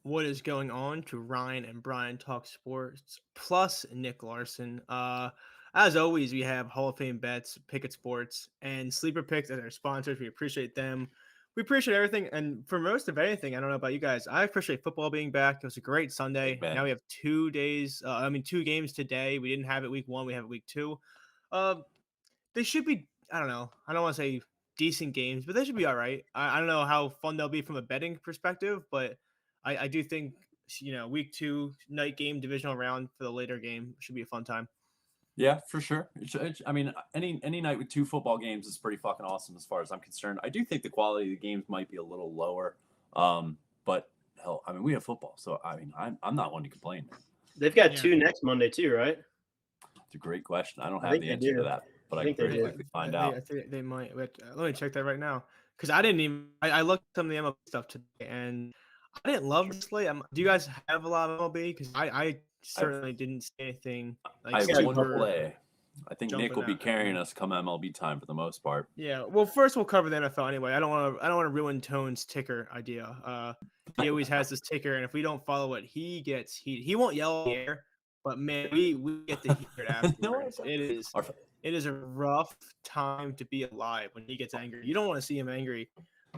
What is going on to Ryan and Brian Talk Sports plus NicLarson? As always, we have Hall of Fame bets, Pickett Sports, and Sleeper Picks as our sponsors. We appreciate them. We appreciate everything. And for most of anything, I don't know about you guys, I appreciate football being back. It was a great Sunday. Now Amen. we have 2 days. 2 games today. We didn't have it week one. We have it week two. Uh, they should be, I don't know. I don't want to say decent games, but they should be all right. I don't know how fun they'll be from a betting perspective, but I do think week two night game divisional round for the later game should be a fun time. Yeah, for sure. I mean, any night with two football games is pretty fucking awesome as far as I'm concerned. I do think the quality of the games might be a little lower, but hell, I mean, we have football, so I mean, I'm not one to complain. They've got Yeah. two next Monday too, right? It's a great question. I don't I have think the they answer do. to that, but I I think can they very do. quickly find I out. think they might. But, let me check that right now because I didn't even. I looked at some of the MLB stuff today, and I didn't love the slate. Do you guys have a lot of MLB? Because I certainly didn't see anything I like have one super play. I think Nick jumping will be out. carrying us come MLB time for the most part. Yeah. Well, first we'll cover the NFL anyway. I don't want to ruin Tone's ticker idea. He always has this ticker, and if we don't follow it, he gets heat. He won't yell in the air, but man, we get to hear it afterwards. It is a rough time to be alive when he gets angry. You don't want to see him angry,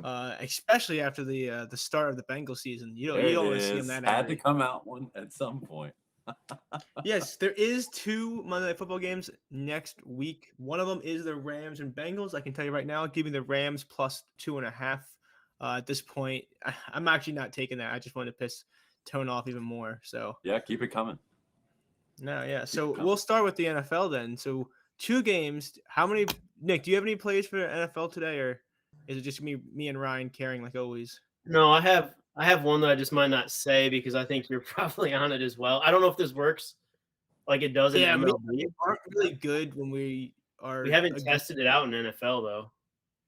especially after the start of the Bengals season. You don't want to see him that Had angry. to come out one at some point. Yes, there is 2 Monday Night Football games next week. One of them is the Rams and Bengals. I can tell you right now, give me the Rams plus 2.5. At this point, I'm actually not taking that. I just want to piss Tone off even more. So Yeah, keep it coming. no, yeah. So we'll start with the NFL then. So 2 games. How many? Nick, do you have any plays for the NFL today, or is it just me and Ryan carrying like always? No, I have one that I just might not say because I think you're probably on it as well. I don't know if this works like it does in Yeah, MLB. aren't really good when we are. We haven't tested it out in NFL though.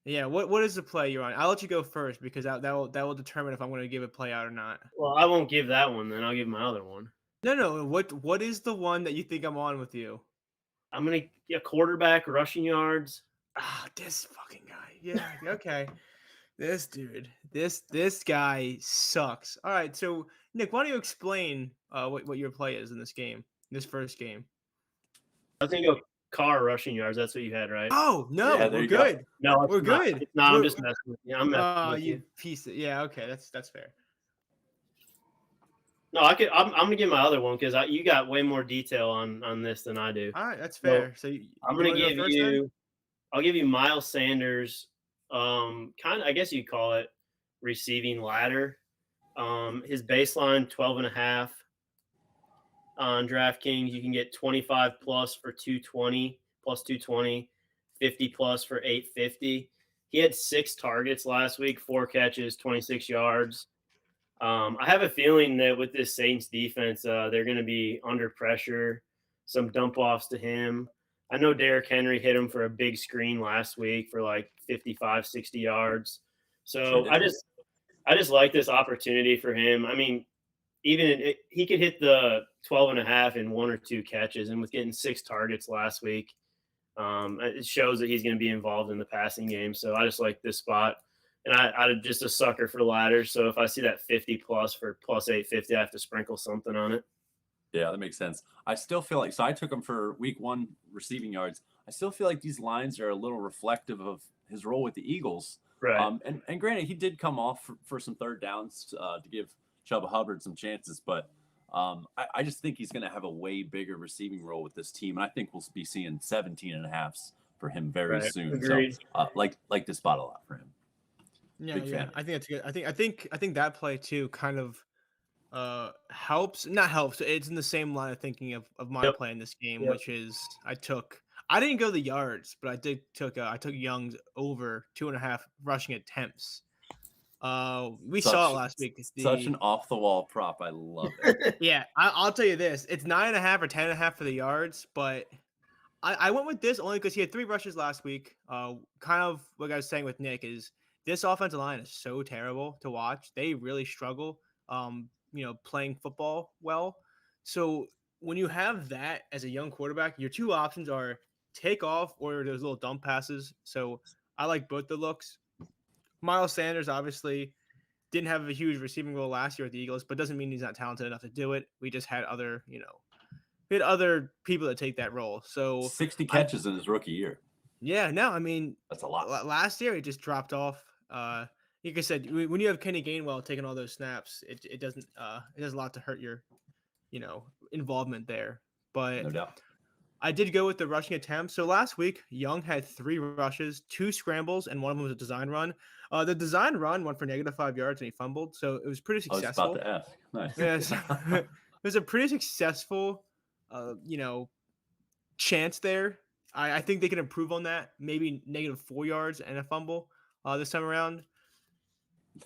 Yeah, what is the play you're on? I'll let you go first because that will determine if I'm going to give a play out or not. Well, I won't give that one then. I'll give my other one. No. What is the one that you think I'm on with you? I'm gonna get quarterback rushing yards. Ah, this fucking guy. Yeah, okay. This dude, this guy sucks. All right, so Nick, why don't you explain what your play is in this game, this first game? I think go car rushing yards. That's what you had, right? Oh no, Yeah, there we're you go. good. No, We're good. It's not. I'm just messing with you. I'm messing with You you. piece of yeah. Okay, that's fair. No, I'm gonna give my other one because you got way more detail on this than I do. All right, that's fair. So I'm gonna give first, you. then? I'll give you Miles Sanders. Kind of, I guess you'd call it receiving ladder. His baseline 12.5 on DraftKings. You can get 25 plus for 220 plus 220, 50 plus for 850. He had 6 targets last week, 4 catches, 26 yards. I have a feeling that with this Saints defense, they're going to be under pressure. Some dump offs to him. I know Derrick Henry hit him for a big screen last week for like 55, 60 yards. So I just like this opportunity for him. I mean, he could hit the 12.5 in 1 or 2 catches, and with getting 6 targets last week, it shows that he's going to be involved in the passing game. So I just like this spot. And I'm just a sucker for ladders. So if I see that 50 plus for plus 850, I have to sprinkle something on it. Yeah, that makes sense. I still feel like, so I took him for week 1 receiving yards. I still feel like these lines are a little reflective of his role with the Eagles. Right. And granted, he did come off for some third downs to give Chuba Hubbard some chances, but I just think he's going to have a way bigger receiving role with this team. And I think we'll be seeing 17.5s for him very soon. Agreed. So like this spot a lot for him. Yeah, Big fan. I think that's good. I think that play too kind of helps. Not helps. It's in the same line of thinking of my play in this game, which is I didn't go the yards, but I took Young's over 2.5 rushing attempts. We saw it last week. Such an off the wall prop. I love it. Yeah, I'll tell you this: it's 9.5 or 10.5 for the yards, but I went with this only because he had 3 rushes last week. Kind of what I was saying with Nick is this offensive line is so terrible to watch. They really struggle, playing football well. So when you have that as a young quarterback, your 2 options are take off or those little dump passes. So I like both the looks. Miles Sanders, obviously, didn't have a huge receiving role last year with the Eagles, but doesn't mean he's not talented enough to do it. We just had other, we had other people that take that role. So 60 catches in his rookie year. Yeah, no, I mean, That's a lot. Last year it just dropped off. Like I said, when you have Kenny Gainwell taking all those snaps, it doesn't it does a lot to hurt your, involvement there. But No doubt. I did go with the rushing attempts. So last week, Young had 3 rushes, 2 scrambles, and one of them was a design run. The design run went for -5 yards and he fumbled, so it was pretty I was successful. about to ask. Nice. Yes, it was a pretty successful, chance there. I think they can improve on that. Maybe -4 yards and a fumble this time around.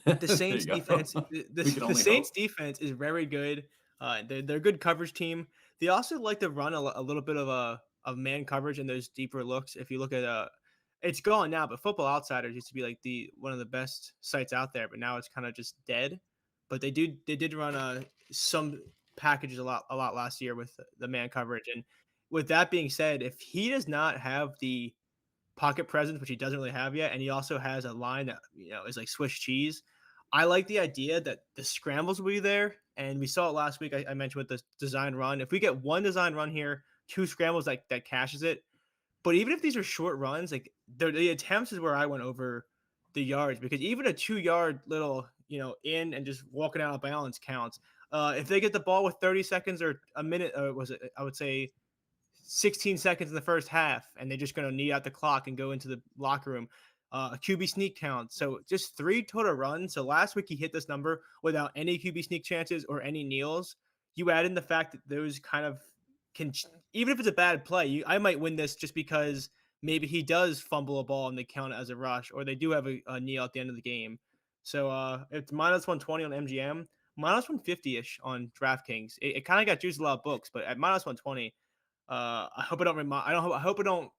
The Saints There you go. defense, the We can only Saints hope. defense is very good. They're a good coverage team. They also like to run a little bit of man coverage in those deeper looks. If you look at it's gone now, but Football Outsiders used to be like one of the best sites out there, but now it's kind of just dead. But they did run some packages a lot last year with the man coverage. And with that being said, if he does not have the pocket presence, which he doesn't really have yet, and he also has a line that is like Swiss cheese, I like the idea that the scrambles will be there. And we saw it last week. I mentioned with the design run. If we get one design run here, 2 scrambles that cashes it. But even if these are short runs, like the attempts is where I went over the yards, because even a 2-yard little, in and just walking out of balance counts. If they get the ball with 30 seconds or a minute, I would say 16 seconds in the first half, and they're just going to knee out the clock and go into the locker room. A QB sneak count. So just 3 total runs. So last week he hit this number without any QB sneak chances or any kneels. You add in the fact that those kind of can, even if it's a bad play, I might win this just because maybe he does fumble a ball and they count it as a rush, or they do have a kneel at the end of the game. So it's -120 on MGM, -150-ish on DraftKings. It kind of got juiced a lot of books, but at -120, I hope I don't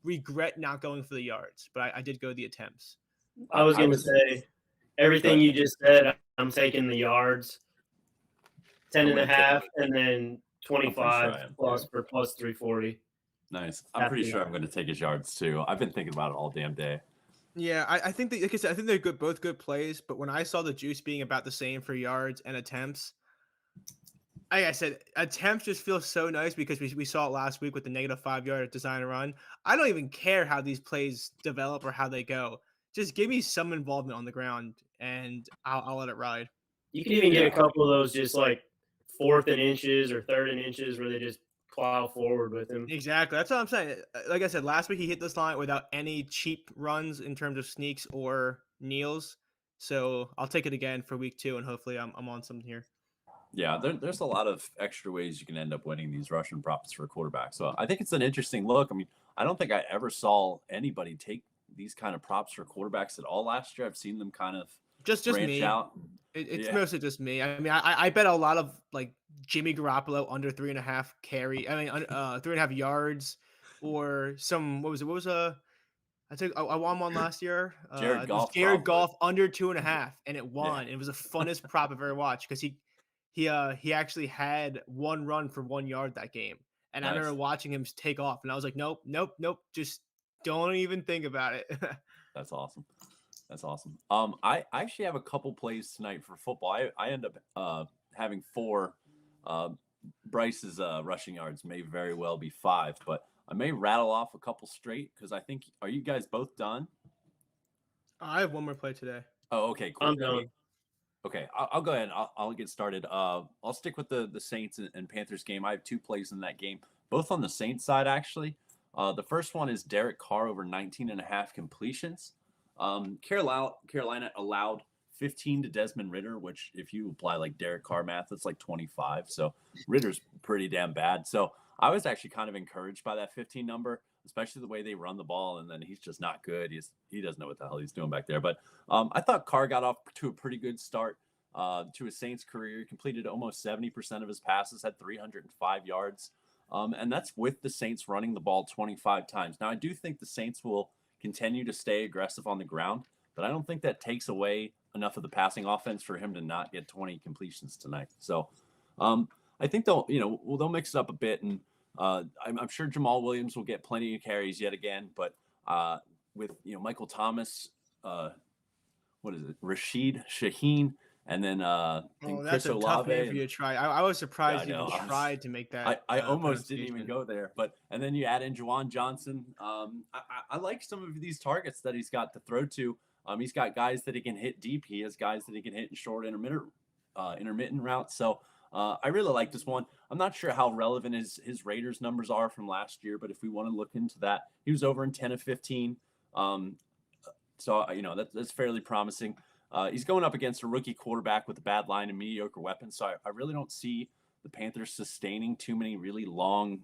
regret not going for the yards, but I did go the attempts. I was going to say everything you just said. I'm taking the yards, 10.5, and then 25 plus for plus 340. Nice. I'm pretty sure I'm going to take his yards too. I've been thinking about it all damn day. Yeah, I think like I said, I think they're good, both good plays. But when I saw the juice being about the same for yards and attempts, like I said, attempts just feel so nice because we saw it last week with the -5 yard design run. I don't even care how these plays develop or how they go. Just give me some involvement on the ground, and I'll let it ride. You can even get a couple of those just like 4th and inches or 3rd and inches where they just plow forward with him. Exactly. That's what I'm saying. Like I said, last week he hit this line without any cheap runs in terms of sneaks or kneels. So I'll take it again for week 2, and hopefully I'm on something here. Yeah, there's a lot of extra ways you can end up winning these rushing props for a quarterback. So I think it's an interesting look. I mean, I don't think I ever saw anybody take these kind of props for quarterbacks at all last year. I've seen them kind of just branch me. out. It's mostly just me. I mean, I bet a lot of like Jimmy Garoppolo under 3.5 carry. I mean, 3.5 yards, or some what was I took I won one last year. Jared Goff, Jared Goff under 2.5, and it won. Yeah. It was the funnest prop I've ever watched because he actually had 1 run for 1 yard that game, and nice. I remember watching him take off, and I was like, nope, just don't even think about it. That's awesome. That's awesome. I actually have a couple plays tonight for football. I end up having 4. Bryce's rushing yards may very well be 5, but I may rattle off a couple straight because I think, are you guys both done? I have one more play today. Oh, okay, cool. I'm done. Okay, I'll go ahead. I'll get started. I'll stick with the Saints and Panthers game. I have 2 plays in that game, both on the Saints side, actually. The first one is Derek Carr over 19.5 completions. Carolina allowed 15 to Desmond Ridder, which if you apply like Derek Carr math, that's like 25. So Ritter's pretty damn bad. So I was actually kind of encouraged by that 15 number, especially the way they run the ball. And then he's just not good. He doesn't know what the hell he's doing back there. But I thought Carr got off to a pretty good start to his Saints career. He completed almost 70% of his passes, had 305 yards. And that's with the Saints running the ball 25 times. Now, I do think the Saints will continue to stay aggressive on the ground, but I don't think that takes away enough of the passing offense for him to not get 20 completions tonight. So I think they'll mix it up a bit, and I'm sure Jamal Williams will get plenty of carries yet again, but with Michael Thomas what is it? Rashid Shaheen, and then Oh, Chris that's a tough Olave. name for you to try. I was Yeah, surprised I you know. even tried to make that I almost didn't even pronunciation. go there, but and then you add in Juwan Johnson. I like some of these targets that he's got to throw to. He's got guys that he can hit deep. He has guys that he can hit in short intermittent routes. So I really like this one. I'm not sure how relevant his Raiders numbers are from last year, but if we want to look into that, he was over in 10 of 15. So that's fairly promising. He's going up against a rookie quarterback with a bad line and mediocre weapons. So I really don't see the Panthers sustaining too many really long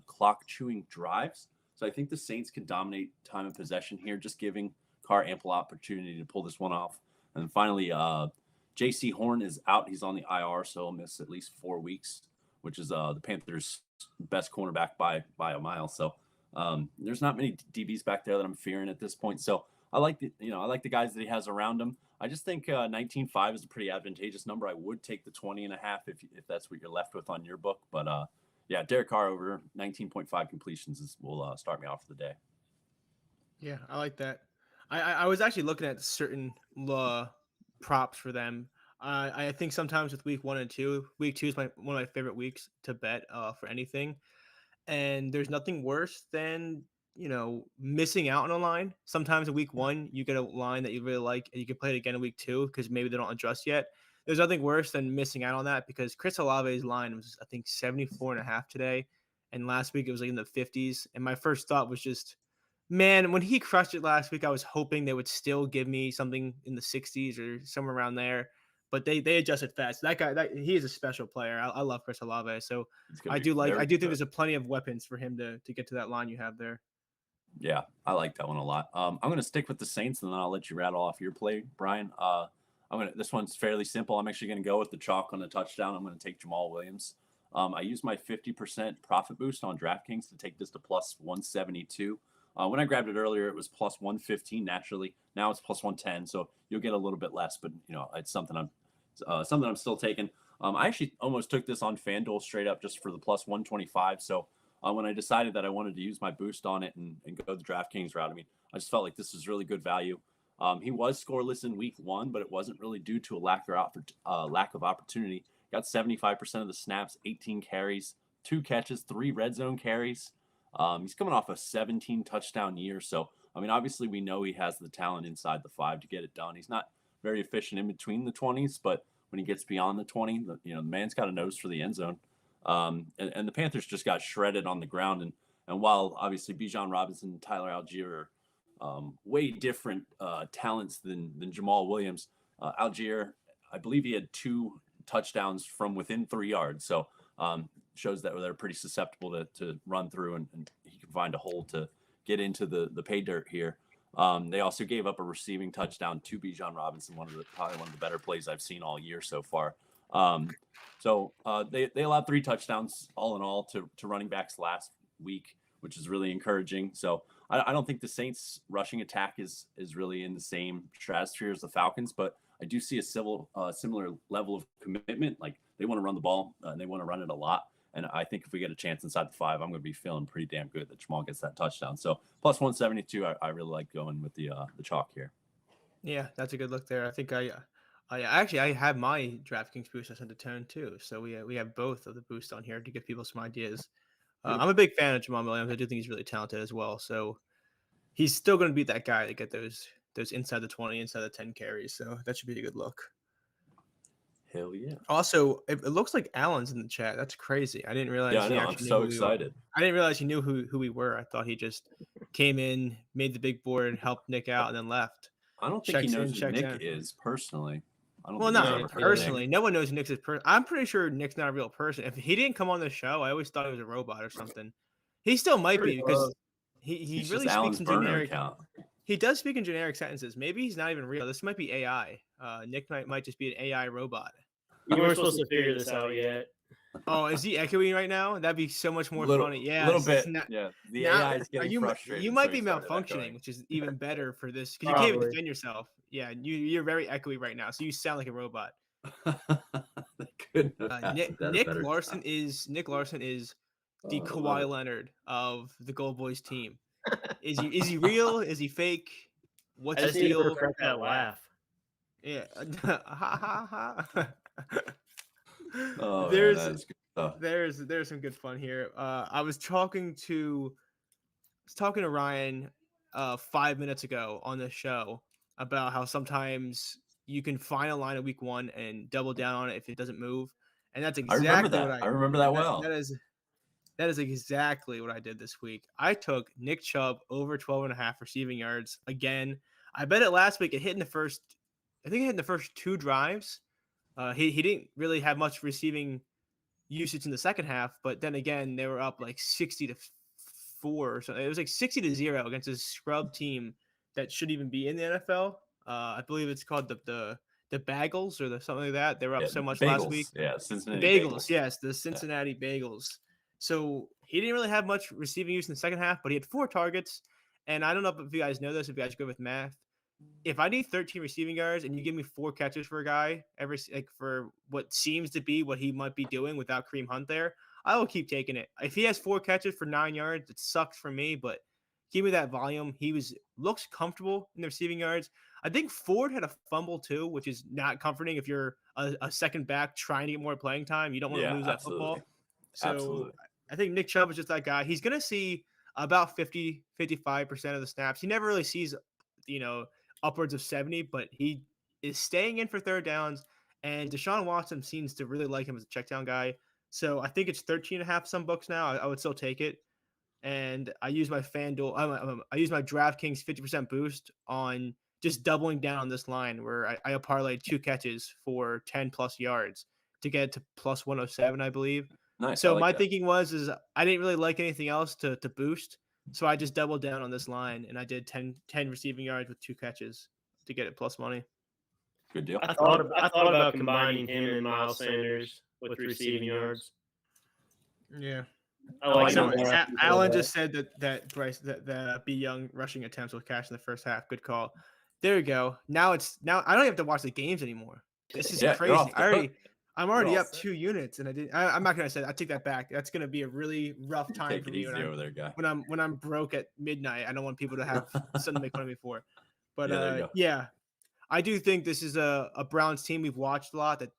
clock chewing drives. So I think the Saints can dominate time of possession here, just giving Carr ample opportunity to pull this one off. And finally, J.C. Horn is out. He's on the IR, so he'll miss at least 4 weeks, which is the Panthers' best cornerback by a mile. So there's not many DBs back there that I'm fearing at this point. So I like the guys that he has around him. I just think 19.5 is a pretty advantageous number. I would take the 20.5 if that's what you're left with on your book. But yeah, Derek Carr over 19.5 completions will start me off for the day. Yeah, I like that. I was actually looking at certain props for them. I think sometimes with week 1 and 2, week 2 is one of my favorite weeks to bet for anything. And there's nothing worse than missing out on a line. Sometimes in week 1 you get a line that you really like and you can play it again in week 2 because maybe they don't adjust yet. There's nothing worse than missing out on that because Chris Olave's line was I think 74.5 today, and last week it was like in the 50s. And my first thought was just, man, when he crushed it last week, I was hoping they would still give me something in the 60s or somewhere around there. But they adjusted fast. That guy, he is a special player. I love Chris Olave. So I do think there's a plenty of weapons for him to get to that line you have there. Yeah, I like that one a lot. I'm going to stick with the Saints, and then I'll let you rattle off your play, Brian. This one's fairly simple. I'm actually going to go with the chalk on the touchdown. I'm going to take Jamal Williams. I use my 50% profit boost on DraftKings to take this to plus 172. When I grabbed it earlier, it was plus 115 naturally. Now it's plus 110, so you'll get a little bit less, but it's something I'm still taking. I actually almost took this on FanDuel straight up just for the plus 125. So when I decided that I wanted to use my boost on it and go the DraftKings route, I just felt like this was really good value. He was scoreless in week 1, but it wasn't really due to a lack of opportunity. Got 75% of the snaps, 18 carries, 2 catches, 3 red zone carries. He's coming off a 17 touchdown year. So, obviously we know he has the talent inside the 5 to get it done. He's not very efficient in between the 20s, but when he gets beyond the 20, the man's got a nose for the end zone. And the Panthers just got shredded on the ground. And while obviously Bijan Robinson and Tyler Algier are way different talents than Jamal Williams, Algier, I believe he had 2 touchdowns from within 3 yards. So shows that they're pretty susceptible to run through, and he can find a hole to get into the pay dirt here. They also gave up a receiving touchdown to Bijan Robinson, probably one of the better plays I've seen all year so far. So they allowed 3 touchdowns all in all to running backs last week, which is really encouraging. So I don't think the Saints rushing attack is really in the same stratosphere as the Falcons, but I do see a similar level of commitment. Like they want to run the ball and they want to run it a lot. And I think if we get a chance inside the 5, I'm going to be feeling pretty damn good that Jamal gets that touchdown. So plus 172, I really like going with the chalk here. Yeah, that's a good look there. I think I have my DraftKings boost I sent to Tone too. So we have both of the boosts on here to give people some ideas. I'm a big fan of Jamal Williams. I do think he's really talented as well. So he's still going to be that guy to get those inside the 20, inside the 10 carries. So that should be a good look. Hell yeah. Also, it looks like Alan's in the chat. That's crazy. I didn't realize. Yeah, I know. I'm so excited. I didn't realize he knew who we were. I thought he just came in, made the big board, helped Nick out, and then left. I don't think he knows who Nick is personally. Well, not personally. No one knows Nick's person. I'm pretty sure Nick's not a real person. If he didn't come on the show, I always thought he was a robot or something. He still might be because he really speaks in generic. He does speak in generic sentences. Maybe he's not even real. This might be AI. Nick might just be an AI robot. You weren't supposed to figure this out yet. Oh, is he echoing right now? That'd be so much more funny. Yeah, a little bit. Yeah, the AI is getting frustrated. You might be malfunctioning, which is even better for this because you can't even defend yourself. Yeah, you're very echoey right now, so you sound like a robot. NicLarson is the Kawhi Leonard of the GoldBoys team. Is he real? Is he fake? What's his deal? That laugh. Yeah. Ha ha ha. Oh man, there's that is good stuff. there's some good fun here. I was talking to Ryan 5 minutes ago on the show about how sometimes you can find a line of week one and double down on it if it doesn't move. And that's I remember exactly what that. I I remember yeah, that that, well. that is exactly what I did this week. I took Nick Chubb over 12.5 receiving yards again. I bet it last week. It hit in the first, I think it hit in the first two drives. He didn't really have much receiving usage in the second half, but then again, they were up like 60-4 or something. It was like 60-0 against a scrub team that shouldn't even be in the NFL. I believe it's called the Bagels or something like that. They were up Yeah, so much last week. bagels. Yeah, The Cincinnati Bagels, bagels. yes, the Yeah. Cincinnati Bagels. So he didn't really have much receiving use in the second half, but he had 4 targets. And I don't know if you guys know this, if you guys go with math. If I need 13 receiving yards and you give me 4 catches for a guy for what seems to be what he might be doing without Kareem Hunt there, I will keep taking it. If he has 4 catches for 9 yards, it sucks for me, but give me that volume. Looks comfortable in the receiving yards. I think Ford had a fumble too, which is not comforting if you're a second back trying to get more playing time. You don't want to Yeah, lose that absolutely. football. So Absolutely. I think Nick Chubb is just that guy. He's going to see about 55% of the snaps. He never really sees, you know, upwards of 70, but he is staying in for third downs. And Deshaun Watson seems to really like him as a check down guy. So I think it's 13.5 some books now. I would still take it. And I use my FanDuel. I use my DraftKings 50% boost on just doubling down on this line where I parlayed 2 catches for 10 plus yards to get to plus 107, I believe. Nice. I So like my that. thinking is I didn't really like anything else to boost. So I just doubled down on this line and I did 10 receiving yards with 2 catches to get it plus money. Good deal. I thought about combining him and Miles Sanders with receiving yards. Yeah. I like know. him. Alan just said that Bryce that B Young rushing attempts with cash in the first half. Good call. There you go. Now I don't have to watch the games anymore. This is Yeah, you're crazy. off the hook. I'm already all up set. 2 units, and I'm not gonna say that. I take that back. That's gonna be a really rough time Take for it me easy over there, guy. when I'm broke at midnight. I don't want people to have something to make fun of me for. But Yeah, there you go. yeah, I do think this is a Browns team we've watched a lot. That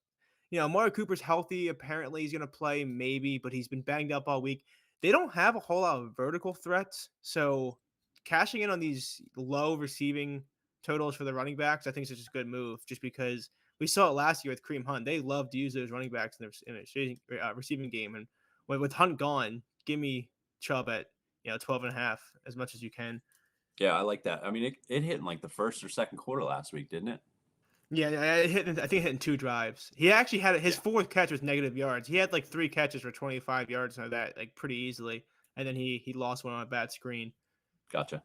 Amari Cooper's healthy. Apparently, he's gonna play maybe, but he's been banged up all week. They don't have a whole lot of vertical threats, so cashing in on these low receiving totals for the running backs, I think is just a good move. Just because we saw it last year with Kareem Hunt, they love to use those running backs in their receiving game, and with Hunt gone, give me Chubb at 12.5 as much as you can. Yeah, I like that. I mean, it hit in like the first or second quarter last week, didn't it? Yeah, I think it hit in 2 drives. He actually had his fourth catch was negative yards. He had like 3 catches for 25 yards and that like pretty easily, and then he lost one on a bad screen. Gotcha.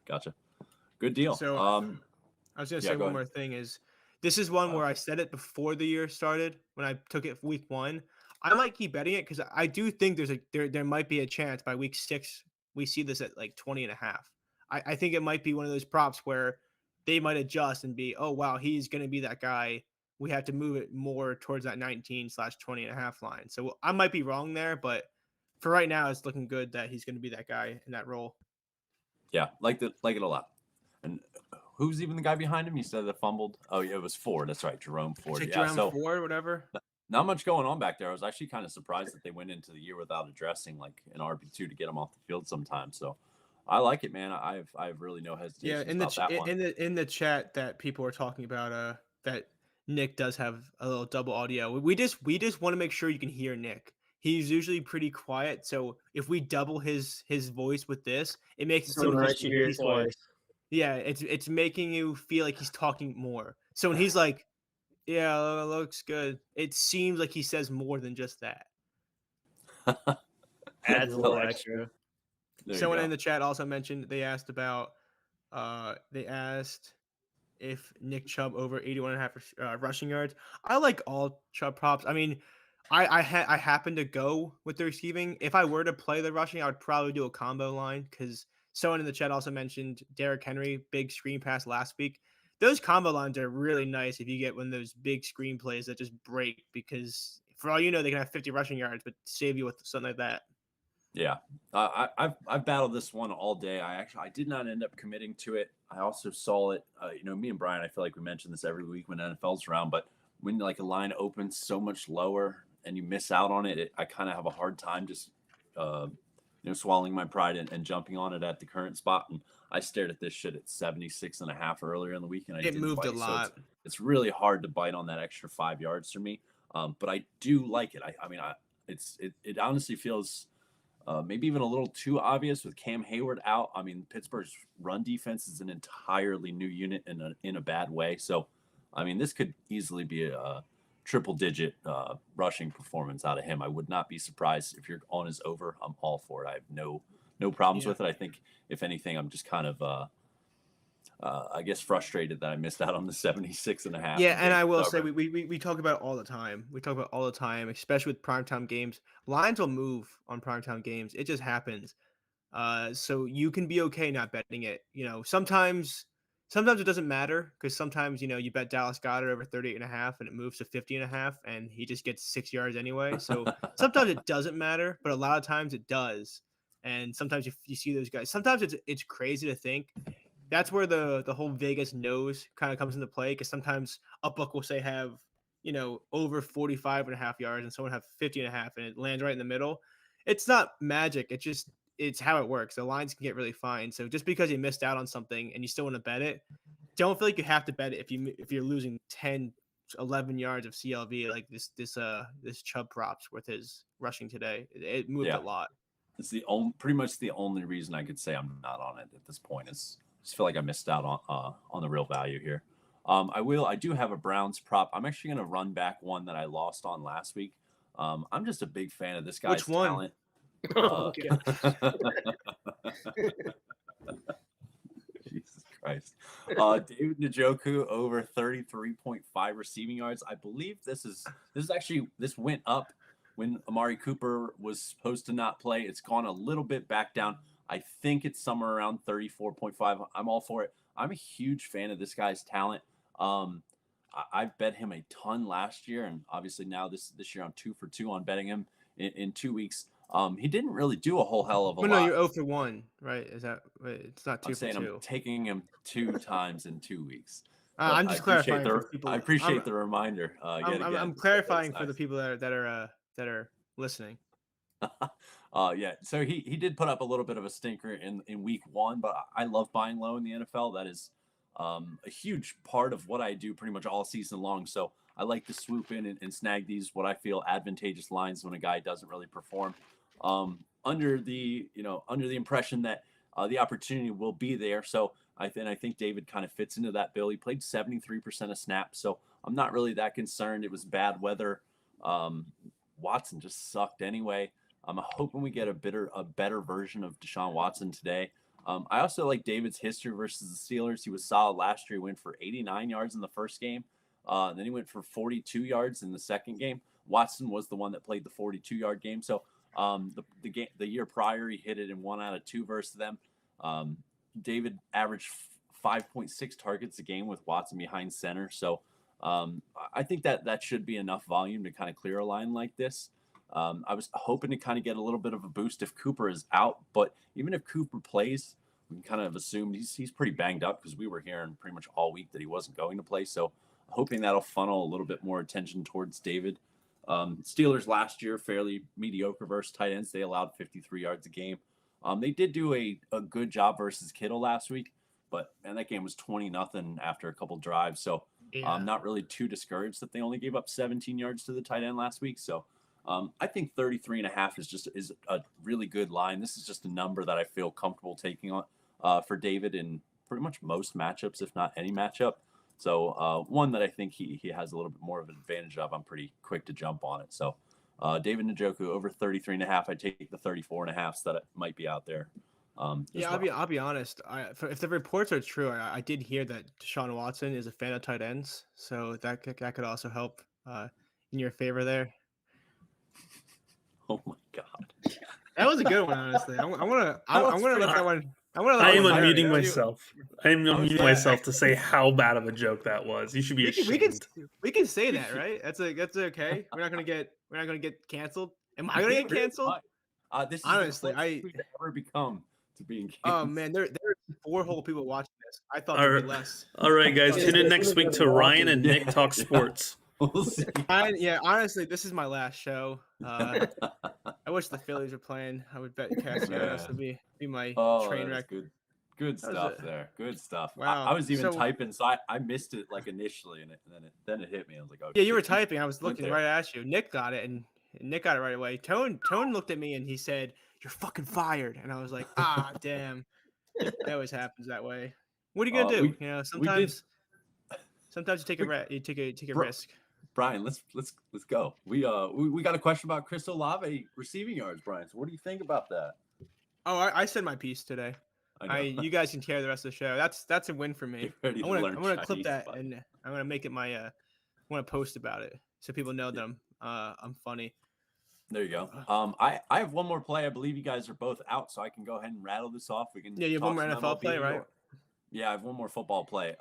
Good deal. So I was gonna say go one ahead. more thing is this is one where I said it before the year started when I took it week 1. I might keep betting it because I do think there might be a chance by week 6 we see this at like 20.5. I think it might be one of those props where they might adjust and be, oh wow, he's gonna be that guy. We have to move it more towards that 19/20.5 line. So I might be wrong there, but for right now, it's looking good that he's going to be that guy in that role. Yeah, like it a lot. And who's even the guy behind him? You said that fumbled. Oh, yeah, it was Ford. That's right, Jerome Ford. Yeah, Jerome Ford, whatever. Not much going on back there. I was actually kind of surprised that they went into the year without addressing like an RB2 to get him off the field sometimes. So I like it, man. I have really no hesitation about that one. In the chat that people are talking about that Nick does have a little double audio. We just want to make sure you can hear Nick. He's usually pretty quiet, so if we double his voice with this, it makes it seem like he's twice. Yeah, it's making you feel like he's talking more. So when he's like, "Yeah, looks good," it seems like he says more than just that. Adds a little extra. Someone in the chat also mentioned they asked if Nick Chubb over 81.5 rushing yards. I like all Chubb props. I mean, I happen to go with the receiving. If I were to play the rushing, I would probably do a combo line because someone in the chat also mentioned Derrick Henry, big screen pass last week. Those combo lines are really nice if you get one of those big screen plays that just break because for all you know, they can have 50 rushing yards, but save you with something like that. Yeah, I've battled this one all day. I did not end up committing to it. I also saw it. Me and Brian, I feel like we mention this every week when NFL's around, but when like a line opens so much lower and you miss out on it, I kind of have a hard time just uh, swallowing my pride and jumping on it at the current spot. And I stared at this shit at 76.5 earlier in the week, and I It didn't moved a bite. So lot. it's really hard to bite on that extra 5 yards for me. But I do like it. It honestly feels maybe even a little too obvious with Cam Hayward out. I mean, Pittsburgh's run defense is an entirely new unit in a bad way. So, I mean, this could easily be a triple-digit rushing performance out of him. I would not be surprised if you're on his over. I'm all for it. I have no problems with it. I think if anything, I'm just kind of I guess frustrated that I missed out on the 76.5. Yeah, and I will say we talk about it all the time. We talk about it all the time, especially with primetime games. Lines will move on primetime games. It just happens. So you can be okay not betting it. Sometimes it doesn't matter because sometimes, you bet Dallas Goedert over 38.5 and it moves to 50.5 and he just gets 6 yards anyway. So sometimes it doesn't matter, but a lot of times it does. And sometimes you see those guys. Sometimes it's crazy to think. That's where the whole Vegas nose kind of comes into play because sometimes a book will say have, over 45.5 yards and someone have 50.5 and it lands right in the middle. It's not magic. It's how it works. The lines can get really fine. So just because you missed out on something and you still want to bet it, don't feel like you have to bet it if you're losing 10, 11 yards of CLV like this Chubb props with his rushing today. It moved a lot. It's pretty much the only reason I could say I'm not on it at this point is I just feel like I missed out on the real value here. I do have a Browns prop. I'm actually going to run back one that I lost on last week. I'm just a big fan of this guy's talent. Jesus Christ. David Njoku over 33.5 receiving yards. I believe this went up when Amari Cooper was supposed to not play. It's gone a little bit back down. I think it's somewhere around 34.5. I'm all for it. I'm a huge fan of this guy's talent. I've bet him a ton last year, and obviously now this year I'm 2 for 2 on betting him in 2 weeks. He didn't really do a whole hell of a lot. No, you're 0 for 1, right? Is that it's not 2 I'm for saying 2. I'm taking him 2 times in 2 weeks. I'm just clarifying for people. I appreciate the reminder. I'm clarifying for the people that are listening. Yeah. So he did put up a little bit of a stinker in week 1, but I love buying low in the NFL. That is a huge part of what I do pretty much all season long. So I like to swoop in and snag these what I feel advantageous lines when a guy doesn't really perform. Under the impression that the opportunity will be there. So I think David kind of fits into that bill. He played 73% of snaps, so I'm not really that concerned. It was bad weather. Watson just sucked anyway. I'm hoping we get a better version of Deshaun Watson today. I also like David's history versus the Steelers. He was solid last year. He went for 89 yards in the first game. Then he went for 42 yards in the second game. Watson was the one that played the 42-yard game. So the year prior, he hit it in 1 out of 2 versus them. David averaged 5.6 targets a game with Watson behind center. So I think that should be enough volume to kind of clear a line like this. I was hoping to kind of get a little bit of a boost if Cooper is out, but even if Cooper plays, we can kind of assume he's pretty banged up because we were hearing pretty much all week that he wasn't going to play. So hoping that'll funnel a little bit more attention towards David. Steelers last year, fairly mediocre versus tight ends. They allowed 53 yards a game. They did do a good job versus Kittle last week, but that game was 20-0 after a couple drives. So I'm not really too discouraged that they only gave up 17 yards to the tight end last week. So I think 33.5 is a really good line. This is just a number that I feel comfortable taking on for David in pretty much most matchups, if not any matchup. So one that I think he has a little bit more of an advantage of. I'm pretty quick to jump on it. So David Njoku over 33.5. I take the 34.5 that it might be out there. Well. I'll be honest. If the reports are true, I did hear that Deshaun Watson is a fan of tight ends, so that could also help in your favor there. Oh my God, that was a good one. Honestly, I'm gonna let that one. I am unmuting myself. I am unmuting myself to say how bad of a joke that was. You should be ashamed. We can say that, right? That's okay. We're not gonna get canceled. Am I gonna get canceled? This is Honestly, the closest we've ever become to being oh Kansas. man, there are 4 whole people watching this. I thought All there'd be right. less. All right, guys. Yeah, Tune in it's next gonna week be to Ryan and walking. Nick talk sports. We'll see. Yeah, honestly, this is my last show. I wish the Phillies were playing. I would bet Castellanos would be my train That's wreck. good That was stuff it. there. Good stuff. Wow. I was even So typing, so I missed it like initially, and then it hit me. I was like, oh, yeah, you were shit, he typing. I was went looking there. right at you. Nick got it, and Nick got it right away. Tone looked at me and he said, "You're fucking fired." And I was like, ah, damn. It always happens that way. What are you gonna do? We You know, we did. sometimes you take a take a Bro- risk. Brian, let's go. We got a question about Chris Olave receiving yards, Brian. So what do you think about that? Oh, I said my piece today. I know. You guys can carry the rest of the show. That's a win for me. Get ready to I'm learn gonna clip Chinese, that bud. and I'm gonna make it my I want to post about it so people know that I'm funny. There you go. I have one more play. I believe you guys are both out, so I can go ahead and rattle this off. We can. Yeah, you have one more talk some NFL play, MLB, right? or- Yeah, I have one more football play.